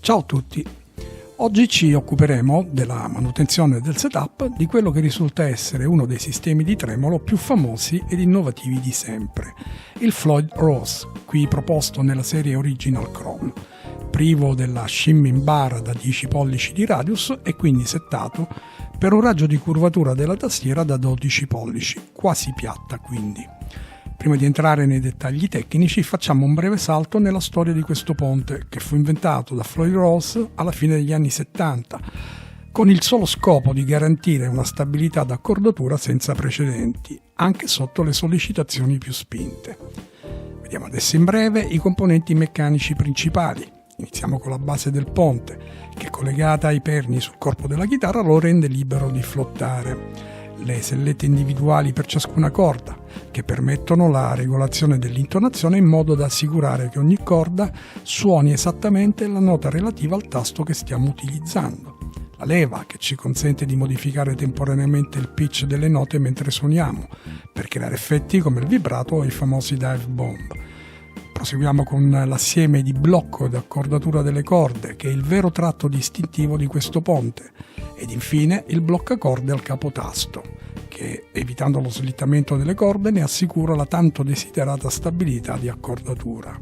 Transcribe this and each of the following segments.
Ciao a tutti! Oggi ci occuperemo della manutenzione del setup di quello che risulta essere uno dei sistemi di tremolo più famosi ed innovativi di sempre, il Floyd Rose, qui proposto nella serie Original Chrome, privo della shimming bar da 10 pollici di radius e quindi settato per un raggio di curvatura della tastiera da 12 pollici, quasi piatta quindi. Prima di entrare nei dettagli tecnici, facciamo un breve salto nella storia di questo ponte, che fu inventato da Floyd Rose alla fine degli anni 70, con il solo scopo di garantire una stabilità d'accordatura senza precedenti, anche sotto le sollecitazioni più spinte. Vediamo adesso in breve i componenti meccanici principali. Iniziamo con la base del ponte, che collegata ai perni sul corpo della chitarra lo rende libero di flottare. Le sellette individuali per ciascuna corda, che permettono la regolazione dell'intonazione in modo da assicurare che ogni corda suoni esattamente la nota relativa al tasto che stiamo utilizzando. La leva, che ci consente di modificare temporaneamente il pitch delle note mentre suoniamo, per creare effetti come il vibrato o i famosi dive bomb. Proseguiamo con l'assieme di blocco ed accordatura delle corde, che è il vero tratto distintivo di questo ponte, ed infine il bloccacorde al capotasto, che, evitando lo slittamento delle corde, ne assicura la tanto desiderata stabilità di accordatura.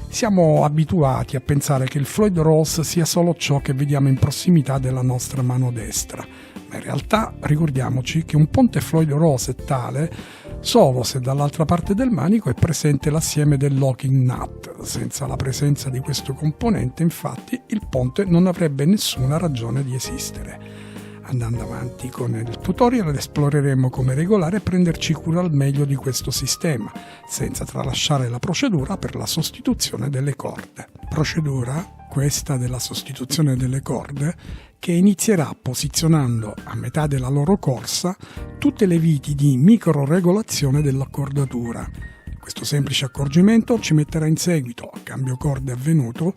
Siamo abituati a pensare che il Floyd Rose sia solo ciò che vediamo in prossimità della nostra mano destra, ma in realtà ricordiamoci che un ponte Floyd Rose è tale solo se dall'altra parte del manico è presente l'assieme del locking nut. Senza la presenza di questo componente, infatti, il ponte non avrebbe nessuna ragione di esistere. Andando avanti con il tutorial esploreremo come regolare e prenderci cura al meglio di questo sistema, senza tralasciare la procedura per la sostituzione delle corde. Procedura, questa della sostituzione delle corde, che inizierà posizionando a metà della loro corsa tutte le viti di microregolazione dell'accordatura. Questo semplice accorgimento ci metterà in seguito, a cambio corde avvenuto,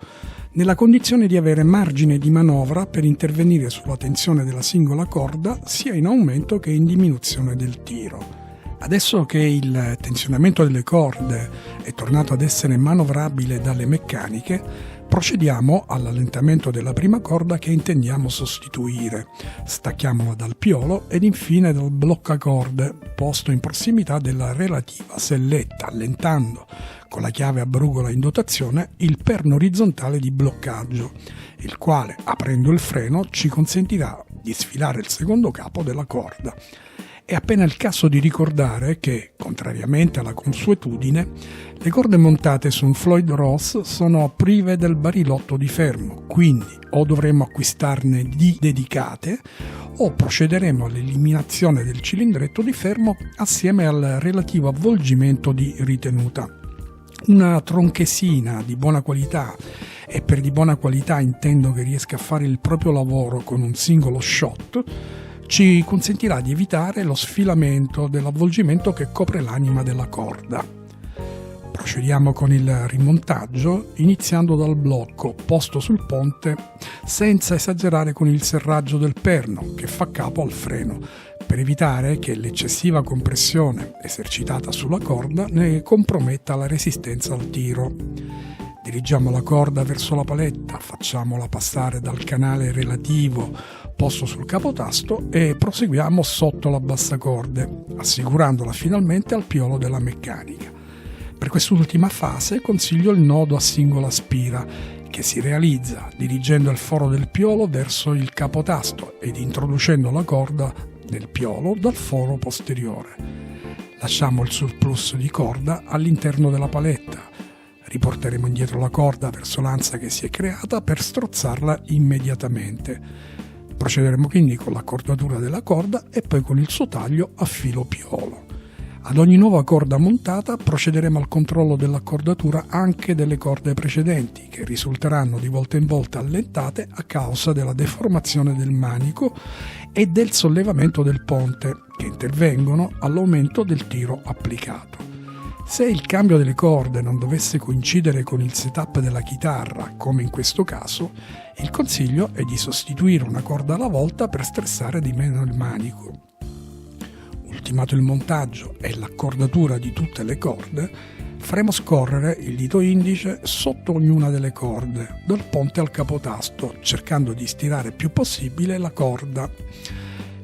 nella condizione di avere margine di manovra per intervenire sulla tensione della singola corda sia in aumento che in diminuzione del tiro. Adesso che il tensionamento delle corde è tornato ad essere manovrabile dalle meccaniche, procediamo all'allentamento della prima corda che intendiamo sostituire. Stacchiamola dal piolo ed infine dal bloccacorde, posto in prossimità della relativa selletta, allentando con la chiave a brugola in dotazione il perno orizzontale di bloccaggio, il quale, aprendo il freno, ci consentirà di sfilare il secondo capo della corda. È appena il caso di ricordare che, contrariamente alla consuetudine, le corde montate su un Floyd Rose sono prive del barilotto di fermo, quindi o dovremo acquistarne di dedicate o procederemo all'eliminazione del cilindretto di fermo assieme al relativo avvolgimento di ritenuta. Una tronchesina di buona qualità, e per di buona qualità intendo che riesca a fare il proprio lavoro con un singolo shot, ci consentirà di evitare lo sfilamento dell'avvolgimento che copre l'anima della corda. Procediamo con il rimontaggio, iniziando dal blocco posto sul ponte senza esagerare con il serraggio del perno che fa capo al freno, per evitare che l'eccessiva compressione esercitata sulla corda ne comprometta la resistenza al tiro. Dirigiamo la corda verso la paletta, facciamola passare dal canale relativo posto sul capotasto e proseguiamo sotto la bassacorde, assicurandola finalmente al piolo della meccanica. Per quest'ultima fase consiglio il nodo a singola spira, che si realizza dirigendo il foro del piolo verso il capotasto ed introducendo la corda nel piolo dal foro posteriore. Lasciamo il surplus di corda all'interno della paletta. Riporteremo indietro la corda verso l'ansa che si è creata per strozzarla immediatamente. Procederemo quindi con l'accordatura della corda e poi con il suo taglio a filo piolo. Ad ogni nuova corda montata procederemo al controllo dell'accordatura anche delle corde precedenti, che risulteranno di volta in volta allentate a causa della deformazione del manico e del sollevamento del ponte, che intervengono all'aumento del tiro applicato. Se il cambio delle corde non dovesse coincidere con il setup della chitarra, come in questo caso, il consiglio è di sostituire una corda alla volta per stressare di meno il manico. Ultimato il montaggio e l'accordatura di tutte le corde, faremo scorrere il dito indice sotto ognuna delle corde, dal ponte al capotasto, cercando di stirare il più possibile la corda.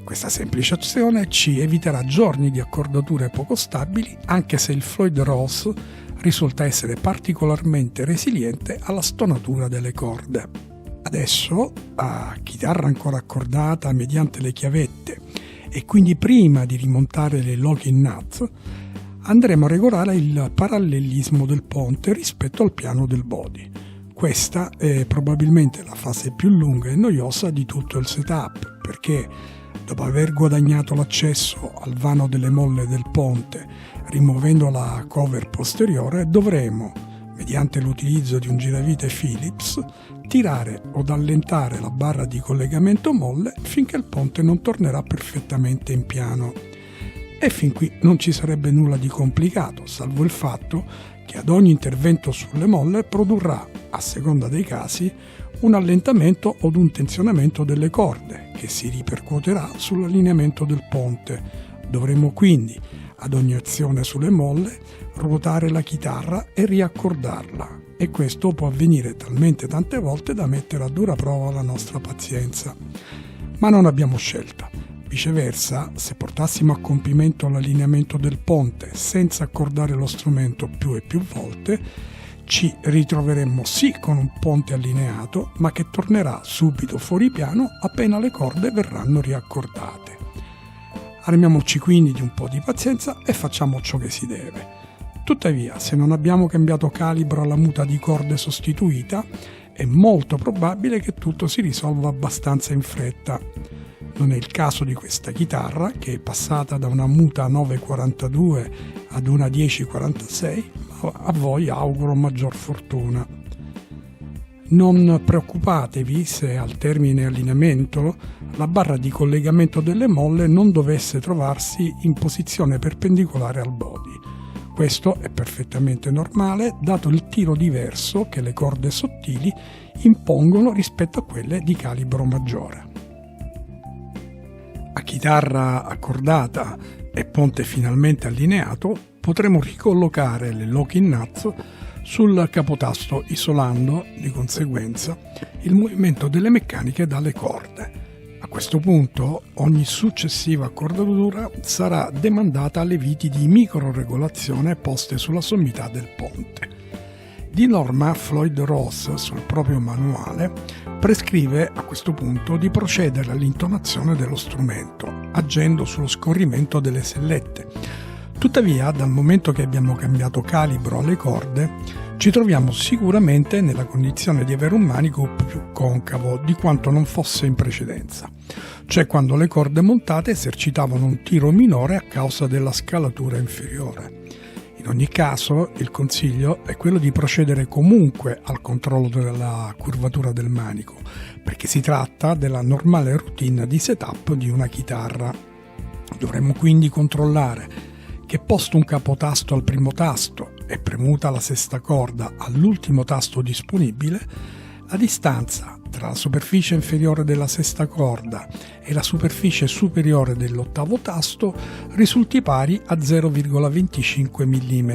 Questa semplice azione ci eviterà giorni di accordature poco stabili, anche se il Floyd-Rose risulta essere particolarmente resiliente alla stonatura delle corde. Adesso, a chitarra ancora accordata mediante le chiavette e quindi prima di rimontare le locking nuts, andremo a regolare il parallelismo del ponte rispetto al piano del body. Questa è probabilmente la fase più lunga e noiosa di tutto il setup, perché dopo aver guadagnato l'accesso al vano delle molle del ponte, rimuovendo la cover posteriore, dovremo, mediante l'utilizzo di un giravite Phillips, tirare o allentare la barra di collegamento molle finché il ponte non tornerà perfettamente in piano. E fin qui non ci sarebbe nulla di complicato, salvo il fatto che ad ogni intervento sulle molle produrrà, a seconda dei casi, un allentamento o un tensionamento delle corde, che si ripercuoterà sull'allineamento del ponte. Dovremo quindi, ad ogni azione sulle molle, ruotare la chitarra e riaccordarla, e questo può avvenire talmente tante volte da mettere a dura prova la nostra pazienza. Ma non abbiamo scelta. Viceversa, se portassimo a compimento l'allineamento del ponte senza accordare lo strumento più e più volte, ci ritroveremmo sì con un ponte allineato, ma che tornerà subito fuori piano appena le corde verranno riaccordate. Armiamoci quindi di un po' di pazienza e facciamo ciò che si deve. Tuttavia, se non abbiamo cambiato calibro alla muta di corde sostituita, è molto probabile che tutto si risolva abbastanza in fretta. Non è il caso di questa chitarra, che è passata da una muta 9,42 ad una 10,46, ma a voi auguro maggior fortuna. Non preoccupatevi se al termine allineamento la barra di collegamento delle molle non dovesse trovarsi in posizione perpendicolare al body. Questo è perfettamente normale, dato il tiro diverso che le corde sottili impongono rispetto a quelle di calibro maggiore. A chitarra accordata e ponte finalmente allineato, potremo ricollocare le locking nuts sul capotasto, isolando di conseguenza il movimento delle meccaniche dalle corde. A questo punto ogni successiva accordatura sarà demandata alle viti di microregolazione poste sulla sommità del ponte. Di norma Floyd-Rose, sul proprio manuale, prescrive a questo punto di procedere all'intonazione dello strumento, agendo sullo scorrimento delle sellette. Tuttavia, dal momento che abbiamo cambiato calibro alle corde, ci troviamo sicuramente nella condizione di avere un manico più concavo di quanto non fosse in precedenza, cioè quando le corde montate esercitavano un tiro minore a causa della scalatura inferiore. In ogni caso, il consiglio è quello di procedere comunque al controllo della curvatura del manico, perché si tratta della normale routine di setup di una chitarra. Dovremmo quindi controllare che, posto un capotasto al primo tasto e premuta la sesta corda all'ultimo tasto disponibile, la distanza tra la superficie inferiore della sesta corda e la superficie superiore dell'ottavo tasto risulti pari a 0,25 mm.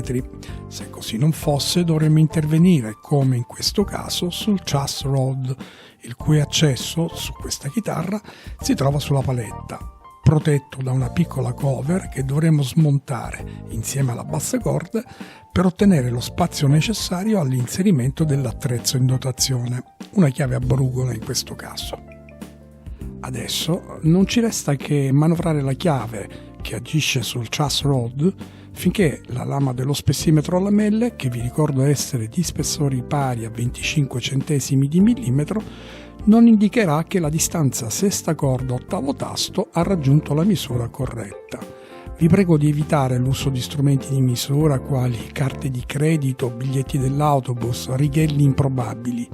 Se così non fosse, dovremmo intervenire, come in questo caso, sul Truss Rod, il cui accesso su questa chitarra si trova sulla paletta, protetto da una piccola cover che dovremo smontare insieme alla bassa corda per ottenere lo spazio necessario all'inserimento dell'attrezzo in dotazione, una chiave a brugola in questo caso. Adesso non ci resta che manovrare la chiave che agisce sul Truss Rod finché la lama dello spessimetro a lamelle, che vi ricordo essere di spessori pari a 25 centesimi di millimetro, non indicherà che la distanza sesta corda ottavo tasto ha raggiunto la misura corretta. Vi prego di evitare l'uso di strumenti di misura quali carte di credito, biglietti dell'autobus, righelli improbabili,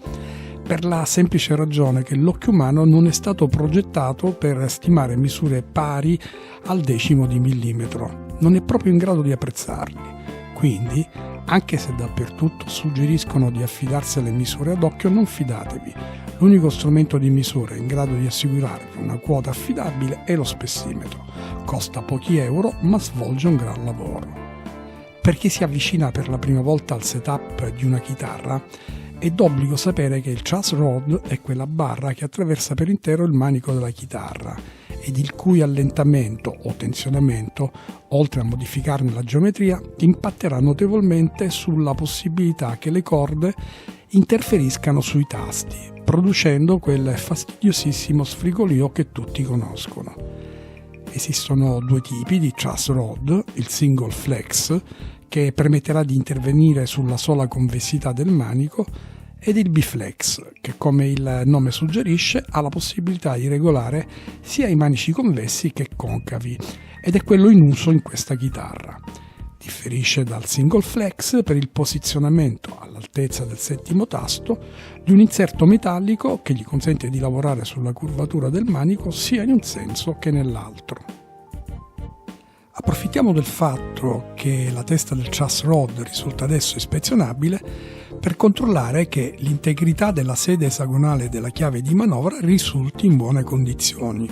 per la semplice ragione che l'occhio umano non è stato progettato per stimare misure pari al decimo di millimetro, non è proprio in grado di apprezzarli. Quindi, anche se dappertutto suggeriscono di affidarsi alle misure ad occhio, non fidatevi. L'unico strumento di misura in grado di assicurarvi una quota affidabile è lo spessimetro. Costa pochi euro, ma svolge un gran lavoro. Per chi si avvicina per la prima volta al setup di una chitarra, è d'obbligo sapere che il truss rod è quella barra che attraversa per intero il manico della chitarra ed il cui allentamento o tensionamento, oltre a modificarne la geometria, impatterà notevolmente sulla possibilità che le corde interferiscano sui tasti, producendo quel fastidiosissimo sfrigolio che tutti conoscono. Esistono due tipi di truss rod, il single flex, che permetterà di intervenire sulla sola convessità del manico, ed il biflex, che come il nome suggerisce ha la possibilità di regolare sia i manici convessi che concavi, ed è quello in uso in questa chitarra. Differisce dal single flex per il posizionamento all'altezza del settimo tasto di un inserto metallico che gli consente di lavorare sulla curvatura del manico sia in un senso che nell'altro. Approfittiamo del fatto che la testa del truss rod risulta adesso ispezionabile per controllare che l'integrità della sede esagonale della chiave di manovra risulti in buone condizioni.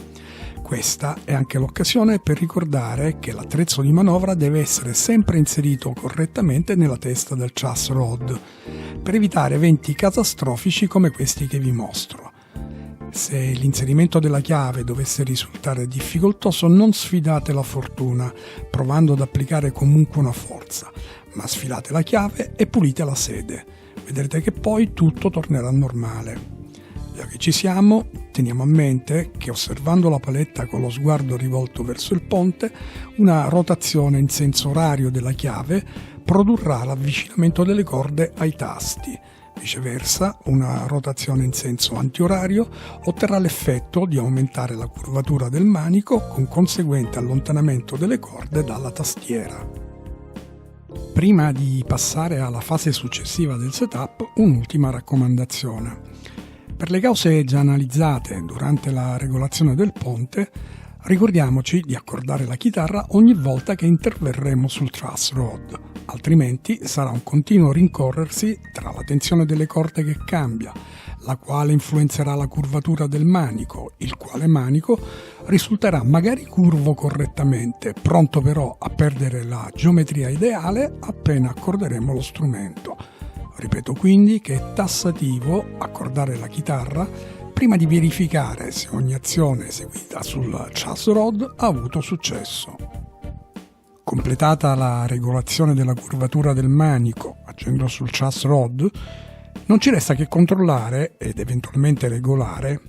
Questa è anche l'occasione per ricordare che l'attrezzo di manovra deve essere sempre inserito correttamente nella testa del truss rod, per evitare eventi catastrofici come questi che vi mostro. Se l'inserimento della chiave dovesse risultare difficoltoso, non sfidate la fortuna, provando ad applicare comunque una forza, ma sfilate la chiave e pulite la sede. Vedrete che poi tutto tornerà normale. Già che ci siamo, teniamo a mente che osservando la paletta con lo sguardo rivolto verso il ponte, una rotazione in senso orario della chiave produrrà l'avvicinamento delle corde ai tasti. Viceversa, una rotazione in senso antiorario otterrà l'effetto di aumentare la curvatura del manico con conseguente allontanamento delle corde dalla tastiera. Prima di passare alla fase successiva del setup, un'ultima raccomandazione. Per le cause già analizzate durante la regolazione del ponte, ricordiamoci di accordare la chitarra ogni volta che interverremo sul truss rod, altrimenti sarà un continuo rincorrersi tra la tensione delle corde che cambia, la quale influenzerà la curvatura del manico, il quale manico risulterà magari curvo correttamente, pronto però a perdere la geometria ideale appena accorderemo lo strumento. Ripeto quindi che è tassativo accordare la chitarra prima di verificare se ogni azione eseguita sul truss rod ha avuto successo. Completata la regolazione della curvatura del manico agendo sul truss rod, non ci resta che controllare ed eventualmente regolare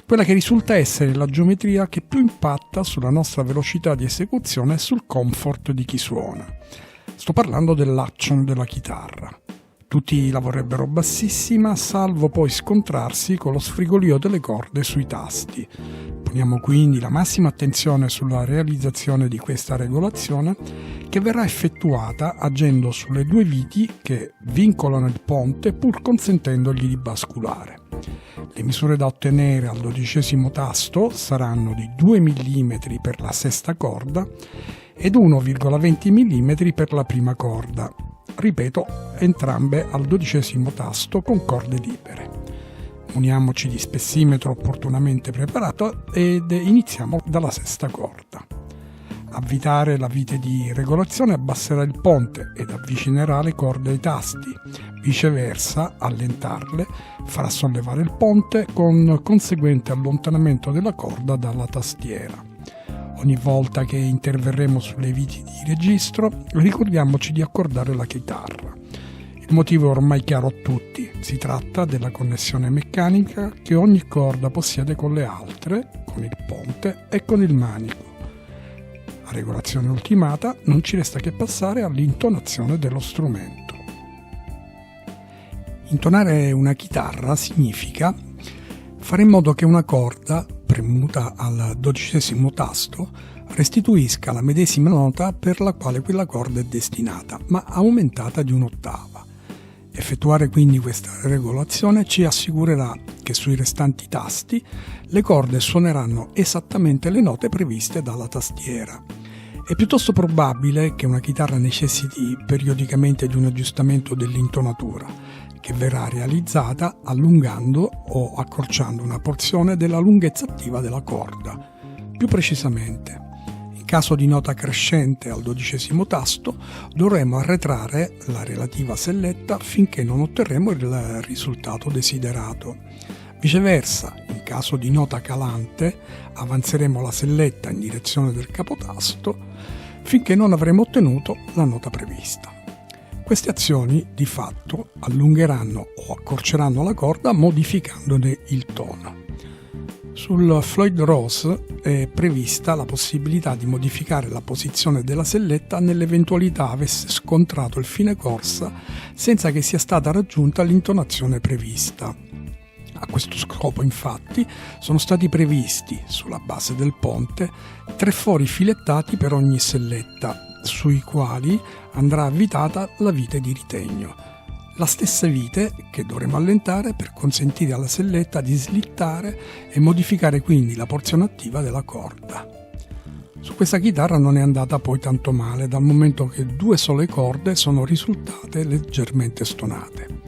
quella che risulta essere la geometria che più impatta sulla nostra velocità di esecuzione e sul comfort di chi suona. Sto parlando dell'action della chitarra. Tutti la vorrebbero bassissima, salvo poi scontrarsi con lo sfrigolio delle corde sui tasti. Poniamo quindi la massima attenzione sulla realizzazione di questa regolazione, che verrà effettuata agendo sulle due viti che vincolano il ponte pur consentendogli di basculare. Le misure da ottenere al 12° tasto saranno di 2 mm per la sesta corda ed 1,20 mm per la prima corda. Ripeto, entrambe al 12° tasto con corde libere. Muniamoci di spessimetro opportunamente preparato ed iniziamo dalla sesta corda. Avvitare la vite di regolazione abbasserà il ponte ed avvicinerà le corde ai tasti. Viceversa, allentarle farà sollevare il ponte con conseguente allontanamento della corda dalla tastiera. Ogni volta che interverremo sulle viti di registro, ricordiamoci di accordare la chitarra. Il motivo è ormai chiaro a tutti, si tratta della connessione meccanica che ogni corda possiede con le altre, con il ponte e con il manico. A regolazione ultimata, non ci resta che passare all'intonazione dello strumento. Intonare una chitarra significa fare in modo che una corda, premuta al 12° tasto, restituisca la medesima nota per la quale quella corda è destinata, ma aumentata di un'ottava. Effettuare quindi questa regolazione ci assicurerà che sui restanti tasti le corde suoneranno esattamente le note previste dalla tastiera. È piuttosto probabile che una chitarra necessiti periodicamente di un aggiustamento dell'intonatura, che verrà realizzata allungando o accorciando una porzione della lunghezza attiva della corda. Più precisamente, in caso di nota crescente al 12° tasto, dovremo arretrare la relativa selletta finché non otterremo il risultato desiderato. Viceversa, in caso di nota calante, avanzeremo la selletta in direzione del capotasto finché non avremo ottenuto la nota prevista. Queste azioni, di fatto, allungheranno o accorceranno la corda modificandone il tono. Sul Floyd Rose è prevista la possibilità di modificare la posizione della selletta nell'eventualità avesse scontrato il fine corsa senza che sia stata raggiunta l'intonazione prevista. A questo scopo, infatti, sono stati previsti, sulla base del ponte, 3 fori filettati per ogni selletta, sui quali andrà avvitata la vite di ritegno. La stessa vite che dovremo allentare per consentire alla selletta di slittare e modificare quindi la porzione attiva della corda. Su questa chitarra non è andata poi tanto male, dal momento che 2 sole corde sono risultate leggermente stonate.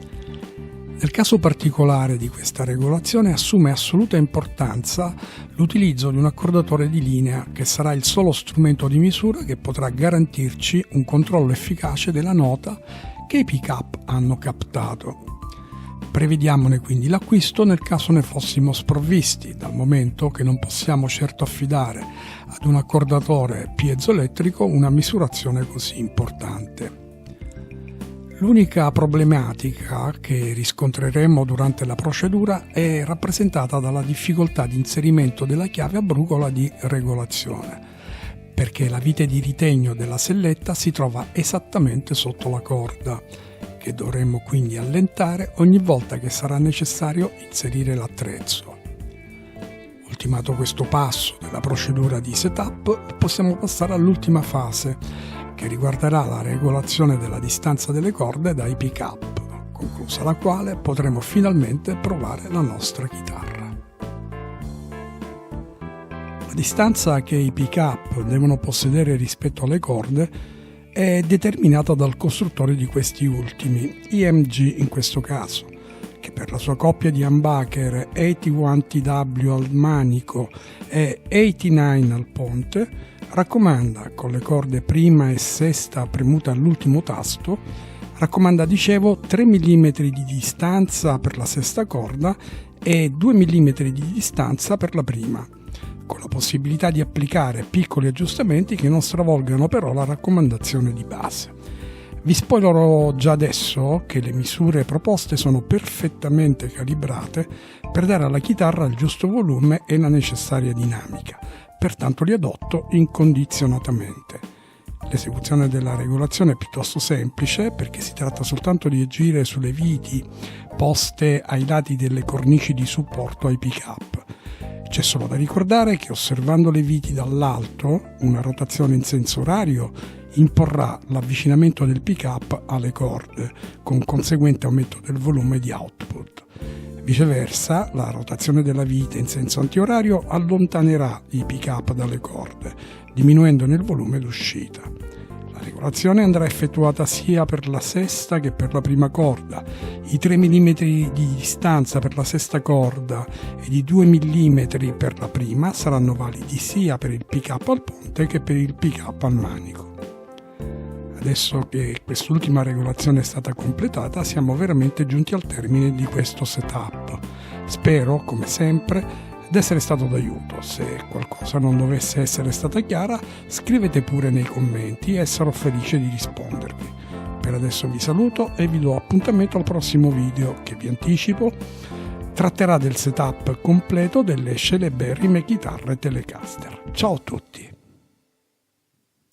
Nel caso particolare di questa regolazione assume assoluta importanza l'utilizzo di un accordatore di linea, che sarà il solo strumento di misura che potrà garantirci un controllo efficace della nota che i pick-up hanno captato. Prevediamone quindi l'acquisto nel caso ne fossimo sprovvisti, dal momento che non possiamo certo affidare ad un accordatore piezoelettrico una misurazione così importante. L'unica problematica che riscontreremo durante la procedura è rappresentata dalla difficoltà di inserimento della chiave a brugola di regolazione, perché la vite di ritegno della selletta si trova esattamente sotto la corda, che dovremo quindi allentare ogni volta che sarà necessario inserire l'attrezzo. Ultimato questo passo della procedura di setup, possiamo passare all'ultima fase, che riguarderà la regolazione della distanza delle corde dai pick-up, conclusa la quale potremo finalmente provare la nostra chitarra. La distanza che i pick-up devono possedere rispetto alle corde è determinata dal costruttore di questi ultimi, IMG in questo caso, che per la sua coppia di humbucker 81TW al manico e 89 al ponte raccomanda, con le corde prima e sesta premute all'ultimo tasto, raccomanda 3 mm di distanza per la sesta corda e 2 mm di distanza per la prima, con la possibilità di applicare piccoli aggiustamenti che non stravolgano però la raccomandazione di base. Vi spoilerò già adesso che le misure proposte sono perfettamente calibrate per dare alla chitarra il giusto volume e la necessaria dinamica, pertanto li adotto incondizionatamente. L'esecuzione della regolazione è piuttosto semplice perché si tratta soltanto di agire sulle viti poste ai lati delle cornici di supporto ai pick-up. C'è solo da ricordare che osservando le viti dall'alto, una rotazione in senso orario imporrà l'avvicinamento del pick-up alle corde, con conseguente aumento del volume di output. Viceversa, la rotazione della vite in senso antiorario allontanerà i pick-up dalle corde, diminuendone il volume d'uscita. La regolazione andrà effettuata sia per la sesta che per la prima corda. I 3 mm di distanza per la sesta corda e di 2 mm per la prima saranno validi sia per il pick-up al ponte che per il pick-up al manico. Adesso che quest'ultima regolazione è stata completata, siamo veramente giunti al termine di questo setup. Spero, come sempre, di essere stato d'aiuto. Se qualcosa non dovesse essere stata chiara, scrivete pure nei commenti e sarò felice di rispondervi. Per adesso vi saluto e vi do appuntamento al prossimo video che, vi anticipo, tratterà del setup completo delle celeberrime chitarre Telecaster. Ciao a tutti!